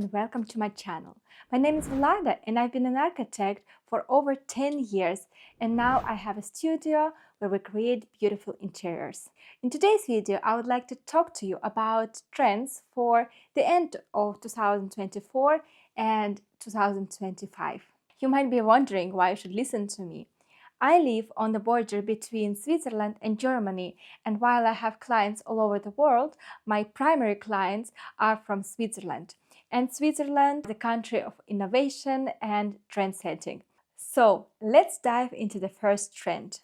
and welcome to my channel. My name is Vlada and I've been an architect for over 10 years, and now I have a studio where we create beautiful interiors. In today's video, I would like to talk to you about trends for the end of 2024 and 2025. You might be wondering why you should listen to me. I live on the border between Switzerland and Germany, and while I have clients all over the world, my primary clients are from Switzerland. And Switzerland is the country of innovation and trend setting. So let's dive into the first trend.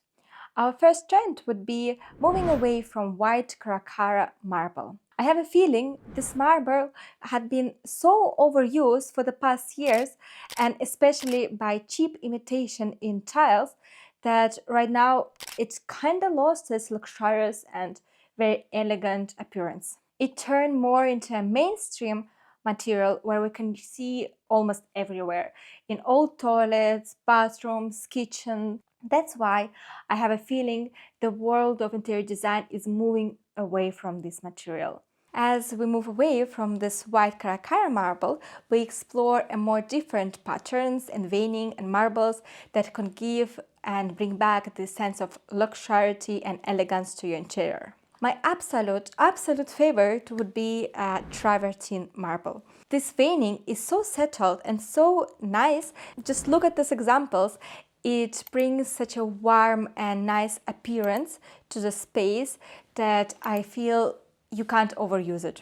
Our first trend would be moving away from white Carrara marble. I have a feeling this marble had been so overused for the past years, and especially by cheap imitation in tiles, that right now it's kind of lost its luxurious and very elegant appearance. It turned more into a mainstream material where we can see almost everywhere, in old toilets, bathrooms, kitchens. That's why I have a feeling the world of interior design is moving away from this material. As we move away from this white Carrara marble, we explore a more different patterns and veining and marbles that can give and bring back this sense of luxury and elegance to your interior. My absolute favorite would be travertine marble. This veining is so settled and so nice. Just look at these examples. It brings such a warm and nice appearance to the space that I feel you can't overuse it.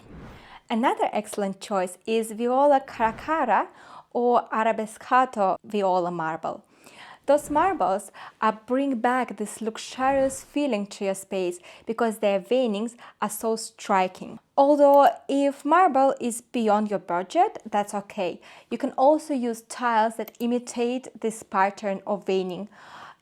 Another excellent choice is Viola Carrara or Arabescato Viola marble. Those marbles bring back this luxurious feeling to your space because their veinings are so striking. Although if marble is beyond your budget, that's okay. You can also use tiles that imitate this pattern of veining.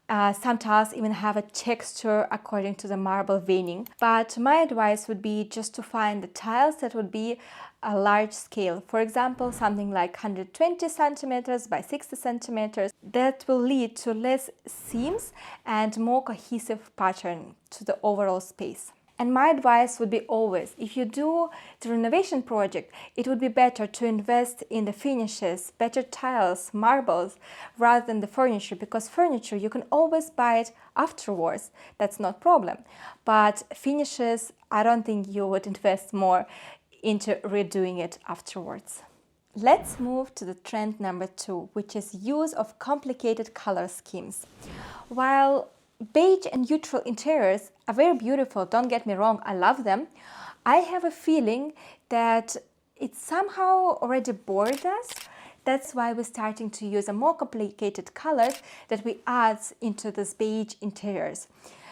Some tiles even have a texture according to the marble veining. But my advice would be just to find the tiles that would be a large scale. For example, something like 120 centimeters by 60 centimeters. That will lead to less seams and more cohesive pattern to the overall space. And my advice would be always, if you do the renovation project, it would be better to invest in the finishes, better tiles, marbles, rather than the furniture, because furniture, you can always buy it afterwards. That's not a problem. But finishes, I don't think you would invest more into redoing it afterwards. Let's move to the trend number 2, which is use of complicated color schemes. While beige and neutral interiors are very beautiful, don't get me wrong, I love them, I have a feeling that it somehow already bored us. That's why we're starting to use a more complicated colors that we add into these beige interiors.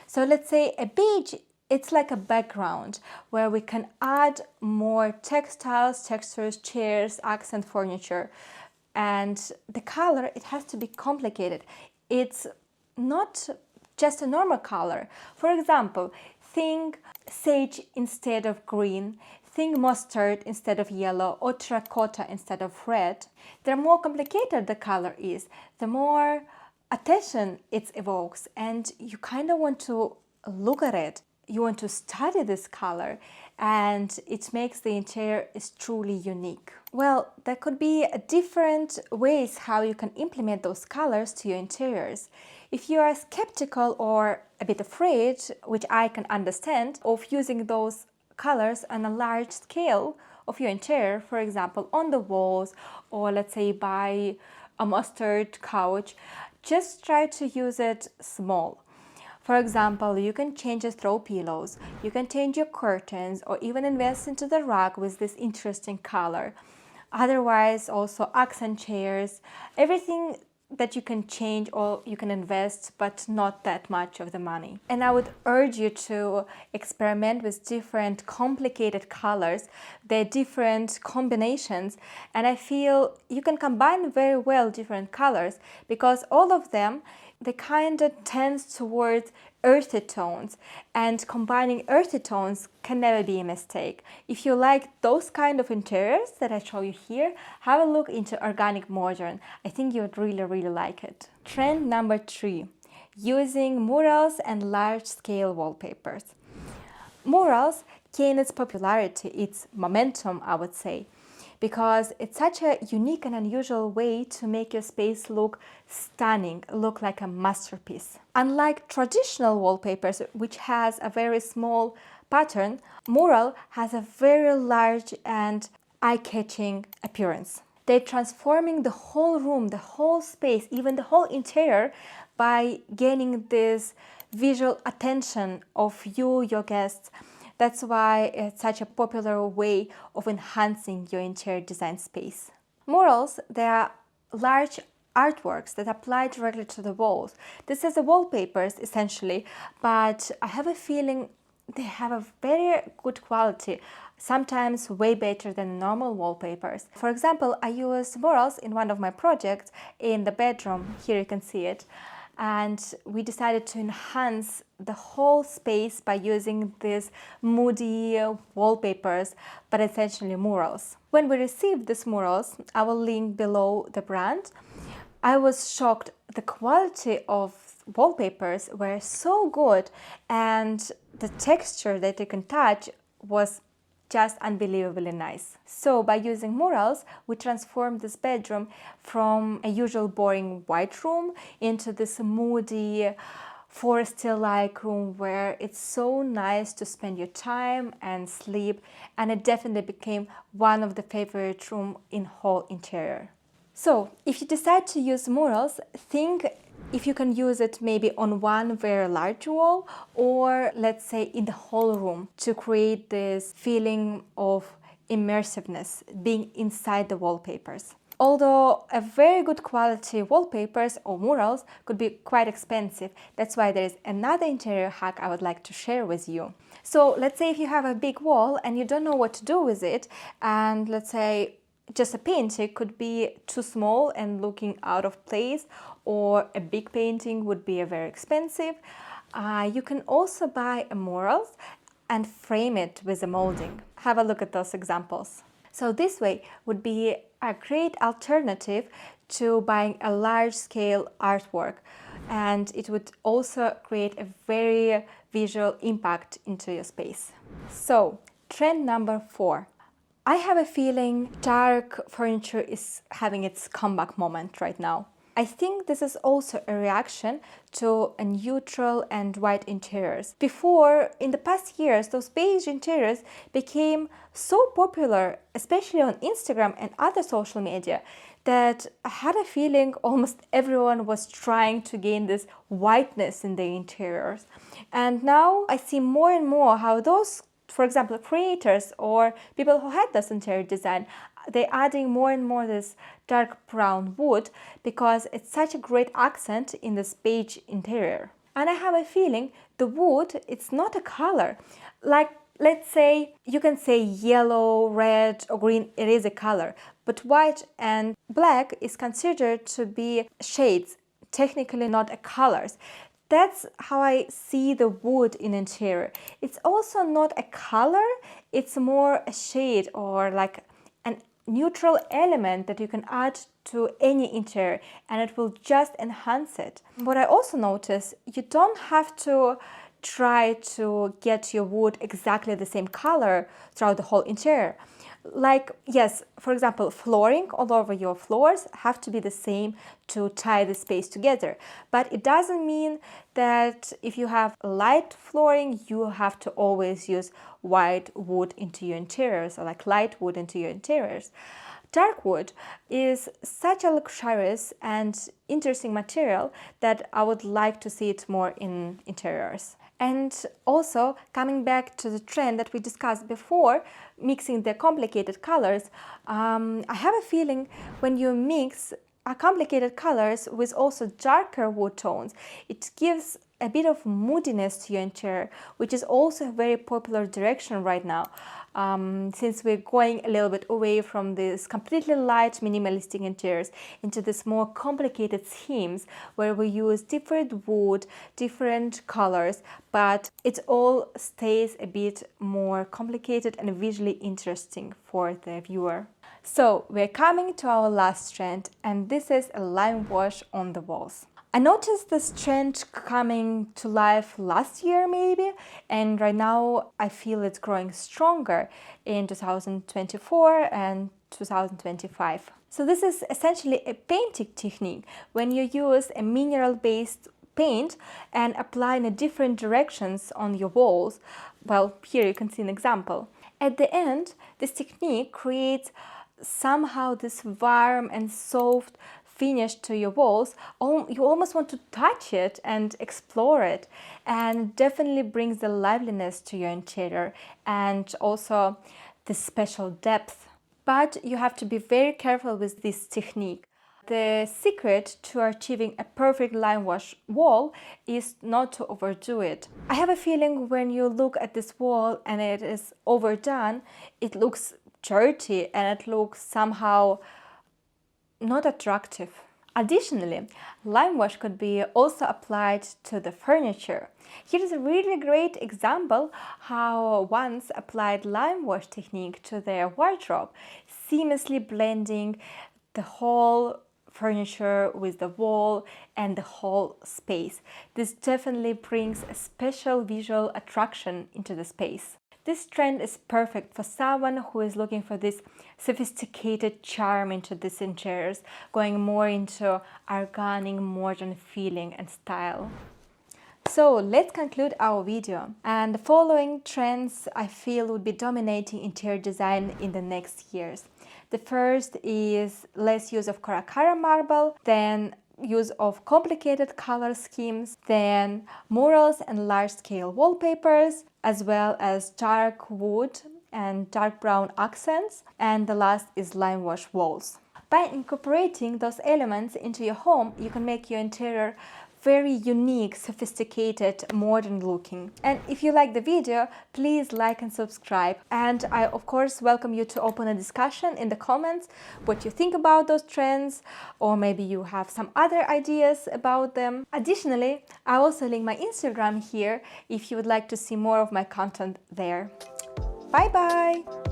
So let's say a beige, it's like a background where we can add more textiles, textures, chairs, accent furniture. And the color, it has to be complicated. It's not just a normal color. For example, think sage instead of green, think mustard instead of yellow, or terracotta instead of red. The more complicated the color is, the more attention it evokes, and you kind of want to look at it. You want to study this color, and it makes the interior is truly unique. Well, there could be different ways how you can implement those colors to your interiors. If you are skeptical or a bit afraid, which I can understand, of using those colors on a large scale of your interior, for example, on the walls, or let's say by a mustard couch, just try to use it small. For example, you can change the throw pillows, you can change your curtains, or even invest into the rug with this interesting color. Otherwise, also accent chairs, everything that you can change or you can invest, but not that much of the money. And I would urge you to experiment with different complicated colors, their different combinations, and I feel you can combine very well different colors because all of them, they kind of tends towards earthy tones, and combining earthy tones can never be a mistake. If you like those kind of interiors that I show you here, have a look into organic modern. I think you would really like it. Trend number 3, using murals and large-scale wallpapers. Murals gain its popularity, its momentum, I would say, because it's such a unique and unusual way to make your space look stunning, look like a masterpiece. Unlike traditional wallpapers, which has a very small pattern, mural has a very large and eye-catching appearance. They're transforming the whole room, the whole space, even the whole interior by gaining this visual attention of you, your guests. That's why it's such a popular way of enhancing your interior design space. Murals, they are large artworks that apply directly to the walls. This is the wallpapers essentially, but I have a feeling they have a very good quality, sometimes way better than normal wallpapers. For example, I used murals in one of my projects in the bedroom. Here you can see it. And we decided to enhance the whole space by using these moody wallpapers, but essentially murals. When we received these murals, I will link below the brand, I was shocked. The quality of wallpapers were so good and the texture that you can touch was just unbelievably nice. So by using murals, we transformed this bedroom from a usual boring white room into this moody, foresty-like room where it's so nice to spend your time and sleep, and it definitely became one of the favorite rooms in whole interior. So if you decide to use murals, think if you can use it maybe on one very large wall, or let's say in the whole room, to create this feeling of immersiveness, being inside the wallpapers. Although a very good quality wallpapers or murals could be quite expensive, that's why there is another interior hack I would like to share with you. So let's say if you have a big wall and you don't know what to do with it, and let's say just a painting could be too small and looking out of place, or a big painting would be very expensive. You can also buy a mural and frame it with a molding. Have a look at those examples. So this way would be a great alternative to buying a large-scale artwork, and it would also create a very visual impact into your space. So, trend number 4. I have a feeling dark furniture is having its comeback moment right now. I think this is also a reaction to a neutral and white interiors. Before, in the past years, those beige interiors became so popular, especially on Instagram and other social media, that I had a feeling almost everyone was trying to gain this whiteness in the interiors. And now I see more and more how those, for example, creators or people who had this interior design, they're adding more and more this dark brown wood because it's such a great accent in this beige interior. And I have a feeling the wood, it's not a color. Like, let's say, you can say yellow, red or green, it is a color. But white and black is considered to be shades, technically not a colors. That's how I see the wood in interior. It's also not a color, it's more a shade or like a neutral element that you can add to any interior and it will just enhance it. What I also notice, you don't have to try to get your wood exactly the same color throughout the whole interior. Like, yes, for example, flooring all over your floors have to be the same to tie the space together. But it doesn't mean that if you have light flooring, you have to always use white wood into your interiors or like light wood into your interiors. Dark wood is such a luxurious and interesting material that I would like to see it more in interiors. And also, coming back to the trend that we discussed before, mixing the complicated colors, I have a feeling when you mix complicated colors with also darker wood tones, it gives a bit of moodiness to your interior, which is also a very popular direction right now. Since we're going a little bit away from this completely light minimalistic interiors into this more complicated themes where we use different wood, different colors, but it all stays a bit more complicated and visually interesting for the viewer. So we're coming to our last trend, and this is a lime wash on the walls. I noticed this trend coming to life last year maybe, and right now I feel it's growing stronger in 2024 and 2025. So this is essentially a painting technique when you use a mineral-based paint and apply in different directions on your walls. Well, here you can see an example. At the end, this technique creates somehow this warm and soft finish to your walls. You almost want to touch it and explore it, and definitely brings the liveliness to your interior and also the special depth. But you have to be very careful with this technique. The secret to achieving a perfect Limewash wall is not to overdo it. I have a feeling when you look at this wall and it is overdone, it looks dirty and it looks somehow not attractive. Additionally, Limewash could be also applied to the furniture. Here is a really great example how once applied Limewash technique to their wardrobe, seamlessly blending the whole furniture with the wall and the whole space. This definitely brings a special visual attraction into the space. This trend is perfect for someone who is looking for this sophisticated charm into these interiors, going more into organic, modern feeling and style. So let's conclude our video. And the following trends I feel would be dominating interior design in the next years. The first is less use of Carrara marble, then use of complicated color schemes, then murals and large-scale wallpapers, as well as dark wood and dark brown accents, and the last is Limewash walls. By incorporating those elements into your home, you can make your interior very unique, sophisticated, modern looking. And if you like the video, please like and subscribe. And I of course welcome you to open a discussion in the comments what you think about those trends, or maybe you have some other ideas about them. Additionally, I also link my Instagram here if you would like to see more of my content there. Bye bye!